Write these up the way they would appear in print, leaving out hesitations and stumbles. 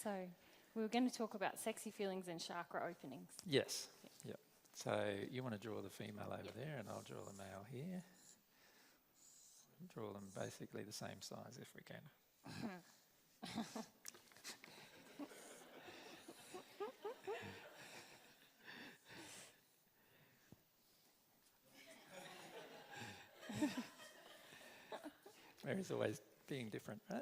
So we were going to talk about sexy feelings and chakra openings. Yes. Yep. So you want to draw the female over there, and I'll draw the male here. Draw them basically the same size if we can. Mary's always being different, right?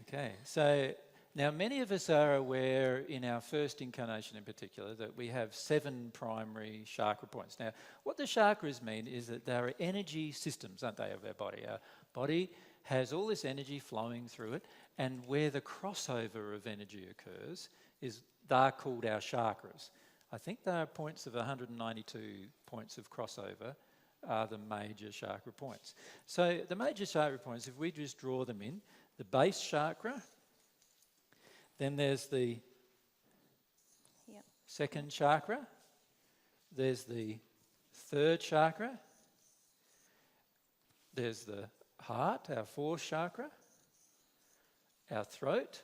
Okay, so now many of us are aware in our first incarnation in particular that we have 7 primary chakra points. Now, what the chakras mean is that they are energy systems, aren't they, of our body. Our body has all this energy flowing through it, and where the crossover of energy occurs they're called our chakras. I think there are points of 192 points of crossover are the major chakra points. So the major chakra points, if we just draw them in, the base chakra, then there's the second chakra, there's the third chakra, there's the heart, our fourth chakra, our throat,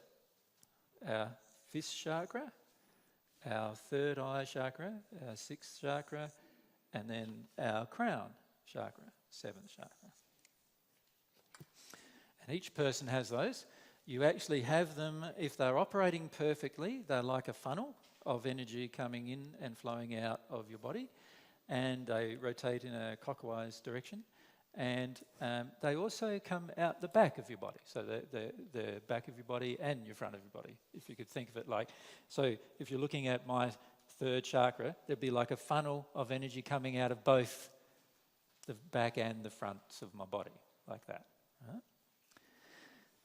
our fifth chakra, our third eye chakra, our sixth chakra, and then our crown chakra, seventh chakra. And each person has those. You actually have them, if they're operating perfectly, they're like a funnel of energy coming in and flowing out of your body, and they rotate in a clockwise direction. And they also come out the back of your body, so the back of your body and your front of your body, if you could think of it like. So if you're looking at my third chakra, there'd be like a funnel of energy coming out of both the back and the fronts of my body, like that. Right?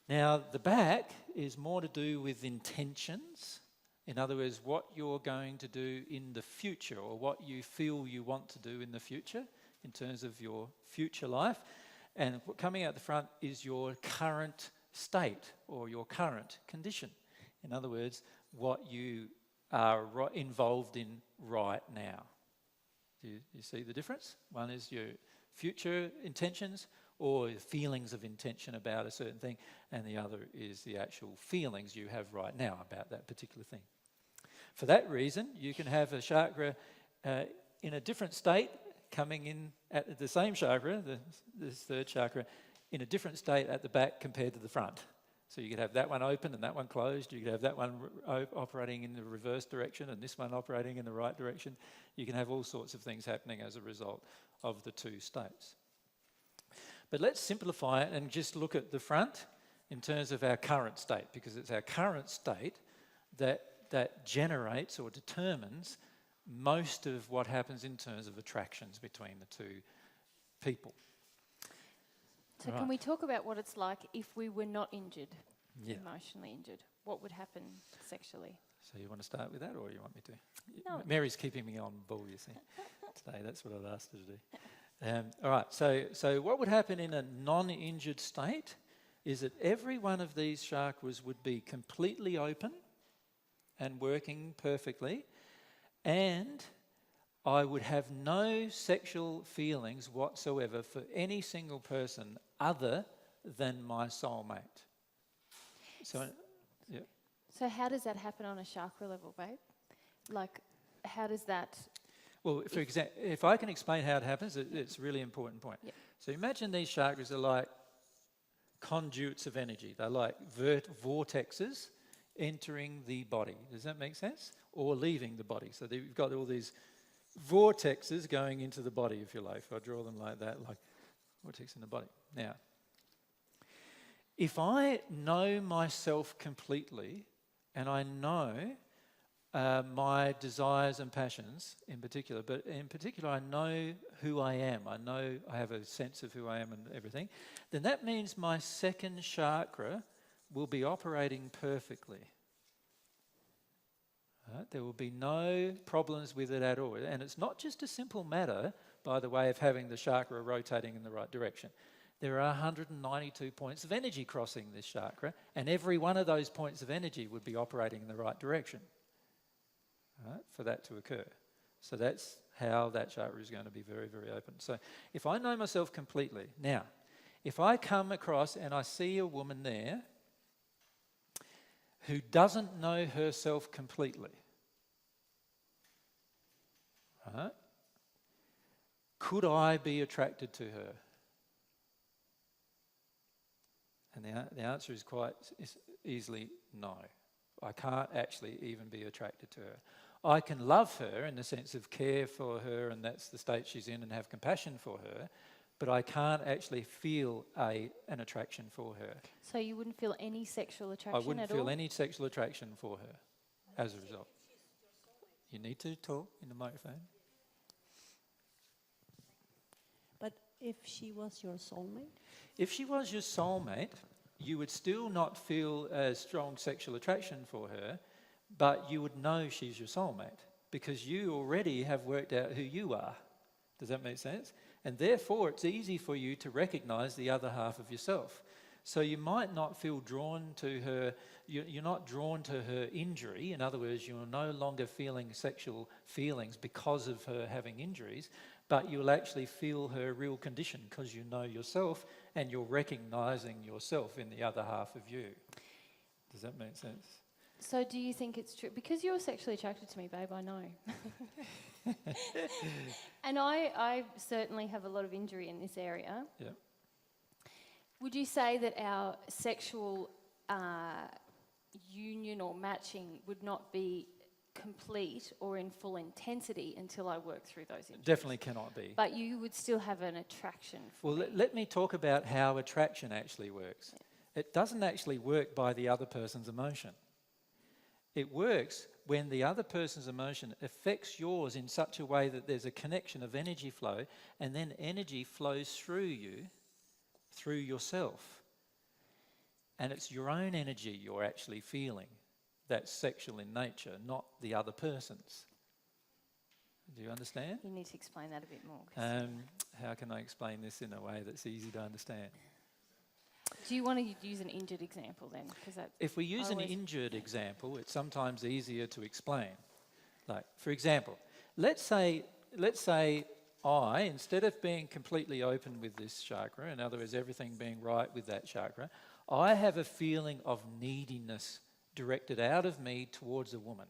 Now, the back is more to do with intentions. In other words, what you're going to do in the future, or what you feel you want to do in the future in terms of your future life. And coming out the front is your current state or your current condition. In other words, what you are involved in right now. Do you see the difference? One is your future intentions or feelings of intention about a certain thing, and the other is the actual feelings you have right now about that particular thing. For that reason, you can have a chakra in a different state coming in at the same chakra, this third chakra, in a different state at the back compared to the front. So you could have that one open and that one closed. You could have that one operating in the reverse direction and this one operating in the right direction. You can have all sorts of things happening as a result of the two states. But let's simplify it and just look at the front in terms of our current state, because it's our current state that generates or determines most of what happens in terms of attractions between the two people. So Can we talk about what it's like if we were not injured, emotionally injured? What would happen sexually? So you want to start with that, or you want me to? No. Mary's keeping me on ball, you see. Today, that's what I've asked her to do. All right, so what would happen in a non-injured state is that every one of these chakras would be completely open and working perfectly, and I would have no sexual feelings whatsoever for any single person other than my soulmate. So how does that happen on a chakra level, babe? Like, how does that... Well, for example, if I can explain how it happens, it's a really important point. Yep. So imagine these chakras are like conduits of energy. They're like vortexes entering the body. Does that make sense? Or leaving the body. So you've got all these vortexes going into the body, if you like. If I draw them like that, like vortex in the body. Now, if I know myself completely, and I know my desires and passions in particular, but in particular I know who I am, I know I have a sense of who I am and everything, then that means my second chakra will be operating perfectly. Right? There will be no problems with it at all. And it's not just a simple matter, by the way, of having the chakra rotating in the right direction. There are 192 points of energy crossing this chakra, and every one of those points of energy would be operating in the right direction, right, for that to occur. So that's how that chakra is going to be very, very open. So if I know myself completely, now, if I come across and I see a woman there who doesn't know herself completely, right? Could I be attracted to her? And the answer is quite easily no. I can't actually even be attracted to her. I can love her in the sense of care for her, and that's the state she's in, and have compassion for her, but I can't actually feel an attraction for her. So you wouldn't feel any sexual attraction at all? I wouldn't feel any sexual attraction for her as a result. You need to talk in the microphone. But if she was your soulmate? If she was your soulmate, you would still not feel a strong sexual attraction for her, but you would know she's your soulmate because you already have worked out who you are. Does that make sense? And therefore, it's easy for you to recognize the other half of yourself. So you might not feel drawn to her, you're not drawn to her injury. In other words, you're no longer feeling sexual feelings because of her having injuries, but you'll actually feel her real condition because you know yourself and you're recognizing yourself in the other half of you. Does that make sense? So do you think it's true? Because you're sexually attracted to me, babe, I know. And I certainly have a lot of injury in this area. Yeah. Would you say that our sexual union or matching would not be complete or in full intensity until I work through those injuries? Definitely cannot be. But you would still have an attraction for me. Well, let me talk about how attraction actually works. Yeah. It doesn't actually work by the other person's emotion. It works when the other person's emotion affects yours in such a way that there's a connection of energy flow, and then energy flows through you, through yourself. And it's your own energy you're actually feeling that's sexual in nature, not the other person's. Do you understand? You need to explain that a bit more. How can I explain this in a way that's easy to understand? Do you want to use an injured example then? If we use an injured example, it's sometimes easier to explain. Like, for example, let's say I, instead of being completely open with this chakra, in other words, everything being right with that chakra, I have a feeling of neediness directed out of me towards a woman.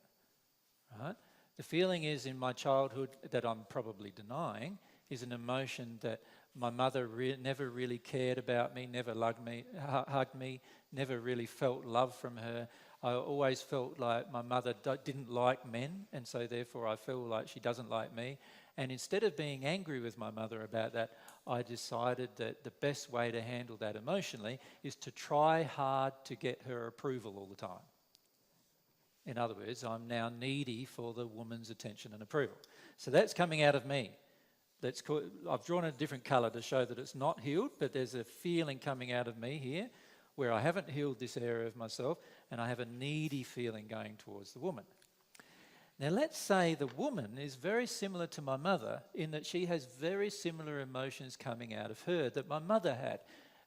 Right? The feeling is in my childhood that I'm probably denying is an emotion that my mother never really cared about me, never hugged me, never really felt love from her. I always felt like my mother didn't like men, and so therefore I feel like she doesn't like me. And instead of being angry with my mother about that, I decided that the best way to handle that emotionally is to try hard to get her approval all the time. In other words, I'm now needy for the woman's attention and approval. So that's coming out of me. I've drawn a different colour to show that it's not healed, but there's a feeling coming out of me here where I haven't healed this area of myself, and I have a needy feeling going towards the woman. Now let's say the woman is very similar to my mother in that she has very similar emotions coming out of her that my mother had.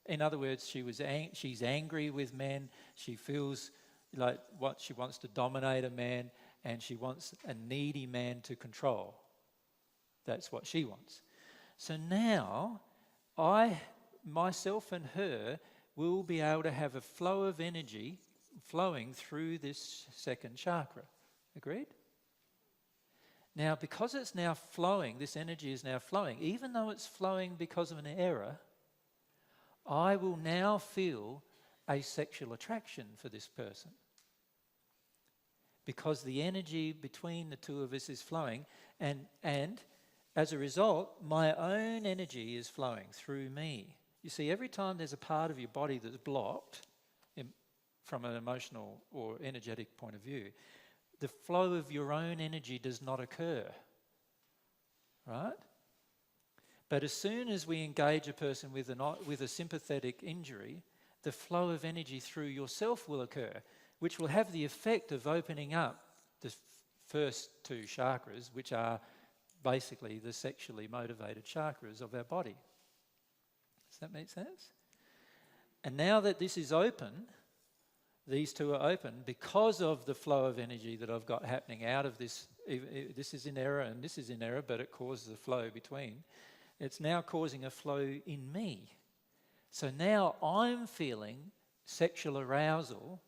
In other words, she's angry with men, she feels like she wants to dominate a man, and she wants a needy man to control. That's what she wants. So now, myself and her will be able to have a flow of energy flowing through this second chakra. Agreed? Now, because it's now flowing, this energy is now flowing, even though it's flowing because of an error, I will now feel a sexual attraction for this person. Because the energy between the two of us is flowing, and as a result, my own energy is flowing through me. You see, every time there's a part of your body that's blocked from an emotional or energetic point of view, the flow of your own energy does not occur, right? But as soon as we engage a person with a sympathetic injury, the flow of energy through yourself will occur, which will have the effect of opening up the first two chakras, which are basically the sexually motivated chakras of our body. Does that make sense? And now that this is open, these two are open because of the flow of energy that I've got happening out of this. This is in error and this is in error, but it causes a flow between. It's now causing a flow in me. So now I'm feeling sexual arousal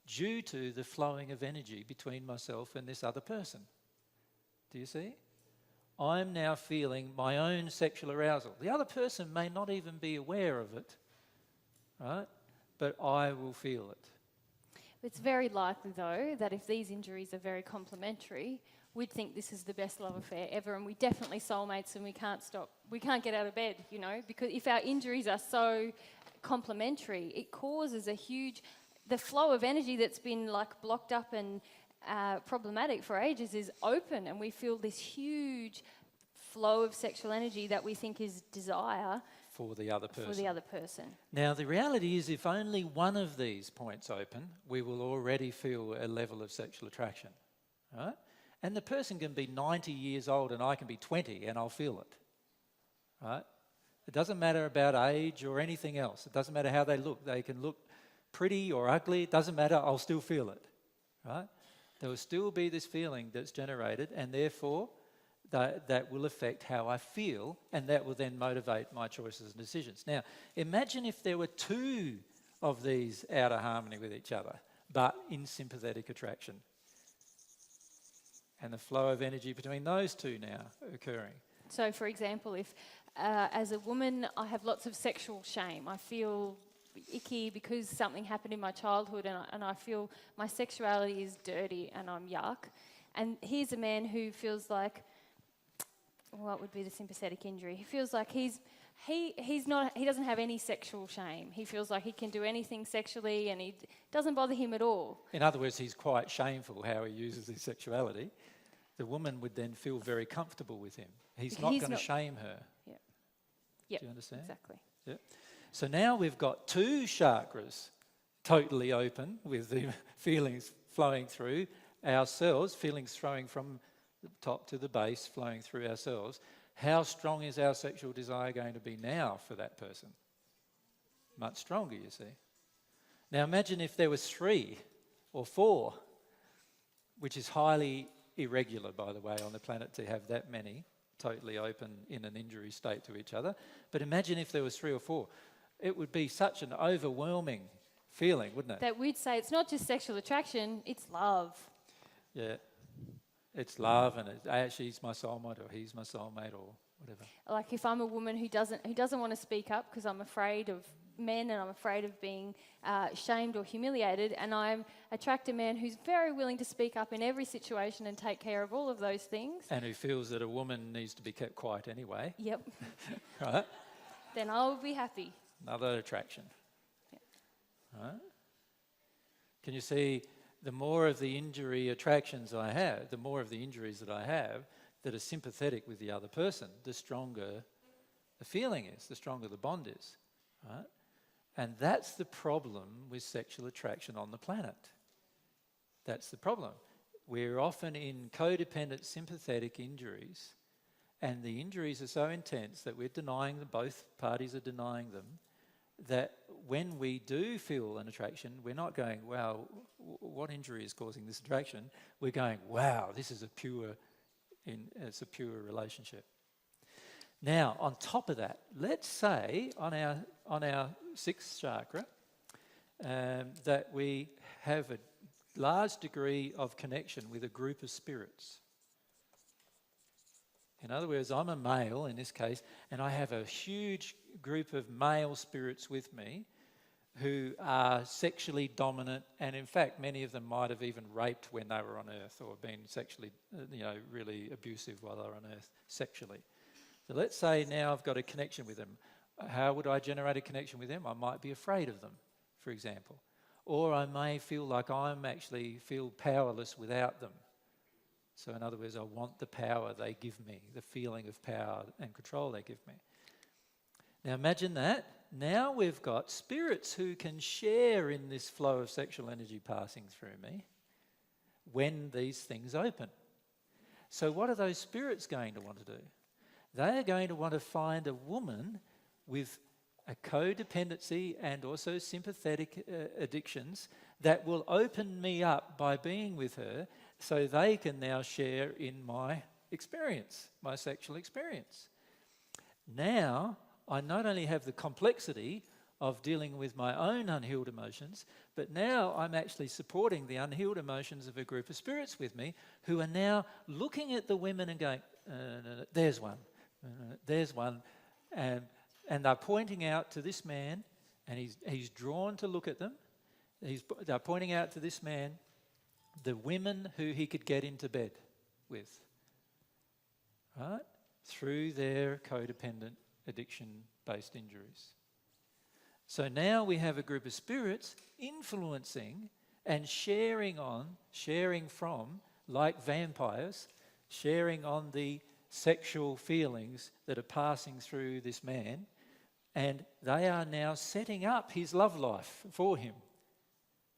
due to the flowing of energy between myself and this other person. Do you see? I'm now feeling my own sexual arousal. The other person may not even be aware of it, right? But I will feel it. It's very likely, though, that if these injuries are very complementary, we'd think this is the best love affair ever, and we're definitely soulmates and we can't get out of bed, you know, because if our injuries are so complementary, it causes the flow of energy that's been like blocked up and problematic for ages is open, and we feel this huge flow of sexual energy that we think is desire for the other person. Now, the reality is if only one of these points open, we will already feel a level of sexual attraction, right? And the person can be 90 years old and I can be 20 and I'll feel it, right? It doesn't matter about age or anything else. It doesn't matter how they look. They can look pretty or ugly. It doesn't matter. I'll still feel it, right? There will still be this feeling that's generated, and therefore that will affect how I feel, and that will then motivate my choices and decisions. Now, imagine if there were two of these out of harmony with each other, but in sympathetic attraction. And the flow of energy between those two now occurring. So, for example, if as a woman I have lots of sexual shame, I feel icky because something happened in my childhood and I feel my sexuality is dirty and I'm yuck. And here's a man who feels like, what would be the sympathetic injury? He feels like he doesn't have any sexual shame. He feels like he can do anything sexually and it doesn't bother him at all. In other words, he's quite shameful how he uses his sexuality. The woman would then feel very comfortable with him. He's not going to shame her. Yeah. Yep. Do you understand? Exactly. Yeah. So now we've got two chakras totally open with the feelings flowing through ourselves, feelings flowing from the top to the base, flowing through ourselves. How strong is our sexual desire going to be now for that person? Much stronger, you see. Now imagine if there was 3 or 4, which is highly irregular, by the way, on the planet to have that many totally open in an injury state to each other. But imagine if there was 3 or 4. It would be such an overwhelming feeling, wouldn't it? That we'd say it's not just sexual attraction, it's love. Yeah. It's love, and she's my soulmate, or he's my soulmate, or whatever. Like if I'm a woman who doesn't want to speak up because I'm afraid of men and I'm afraid of being shamed or humiliated, and I attract a man who's very willing to speak up in every situation and take care of all of those things. And who feels that a woman needs to be kept quiet anyway. Yep. Right? Then I'll be happy. Another attraction. Yep. Right? Can you see? The more of the injury attractions I have, the more of the injuries that I have that are sympathetic with the other person, the stronger the feeling is, the stronger the bond is. Right? And that's the problem with sexual attraction on the planet. That's the problem. We're often in codependent sympathetic injuries, and the injuries are so intense that we're denying them, both parties are denying them, that when we do feel an attraction, we're not going, wow, what injury is causing this attraction? We're going, wow, this is it's a pure relationship. Now, on top of that, let's say on our 6th chakra that we have a large degree of connection with a group of spirits. In other words, I'm a male in this case, and I have a huge group of male spirits with me who are sexually dominant, and in fact, many of them might have even raped when they were on Earth or been sexually, really abusive while they were on Earth sexually. So let's say now I've got a connection with them. How would I generate a connection with them? I might be afraid of them, for example. Or I may feel like feel powerless without them. So in other words, I want the power they give me, the feeling of power and control they give me. Now imagine that. Now we've got spirits who can share in this flow of sexual energy passing through me when these things open. So what are those spirits going to want to do? They are going to want to find a woman with a codependency and also sympathetic addictions that will open me up by being with her, so they can now share in my experience, my sexual experience. Now, I not only have the complexity of dealing with my own unhealed emotions, but now I'm actually supporting the unhealed emotions of a group of spirits with me who are now looking at the women and going, there's one, there's one. And they're pointing out to this man, and he's drawn to look at them. They're pointing out to this man the women who he could get into bed with, right? Through their codependent addiction-based injuries. So now we have a group of spirits influencing and sharing from, like vampires, sharing on the sexual feelings that are passing through this man, and they are now setting up his love life for him.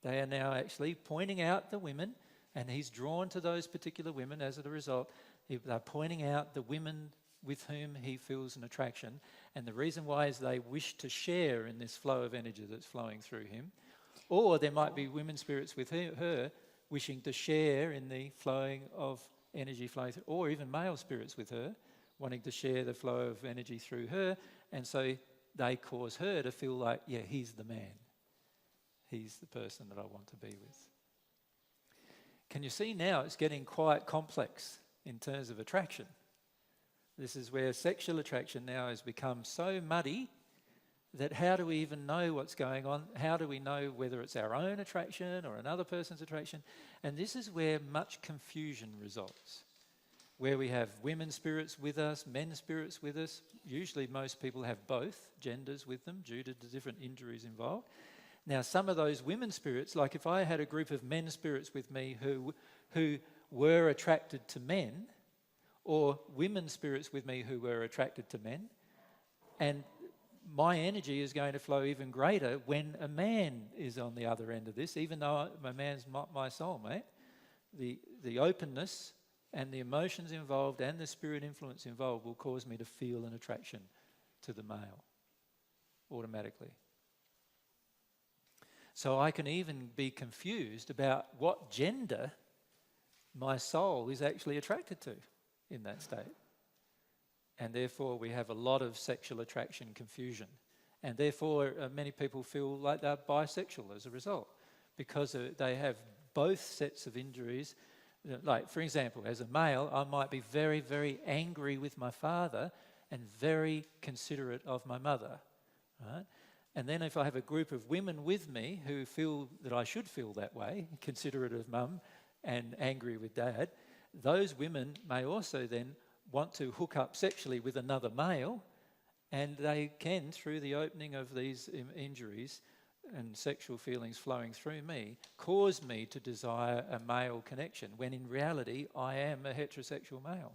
They are now actually pointing out the women, and he's drawn to those particular women as a result. They're pointing out the women with whom he feels an attraction, and the reason why is they wish to share in this flow of energy that's flowing through him. Or there might be women spirits with her wishing to share in the flowing of energy flowing through, or even male spirits with her wanting to share the flow of energy through her, and so they cause her to feel like, yeah, he's the man. He's the person that I want to be with. Can you see now it's getting quite complex in terms of attraction? This is where sexual attraction now has become so muddy that how do we even know what's going on? How do we know whether it's our own attraction or another person's attraction? And this is where much confusion results, where we have women spirits with us, men spirits with us. Usually most people have both genders with them due to the different injuries involved. Now, some of those women spirits, like if I had a group of men spirits with me who were attracted to men, or women spirits with me who were attracted to men, and my energy is going to flow even greater when a man is on the other end of this, even though a man's not my soulmate. The openness and the emotions involved and the spirit influence involved will cause me to feel an attraction to the male automatically. So I can even be confused about what gender my soul is actually attracted to in that state. And therefore we have a lot of sexual attraction confusion. And therefore many people feel like they're bisexual as a result, because they have both sets of injuries. Like, for example, as a male, I might be very, very angry with my father and very considerate of my mother, right? And then if I have a group of women with me who feel that I should feel that way, considerate of mum and angry with dad, those women may also then want to hook up sexually with another male, and they can, through the opening of these injuries and sexual feelings flowing through me, cause me to desire a male connection, when in reality I am a heterosexual male.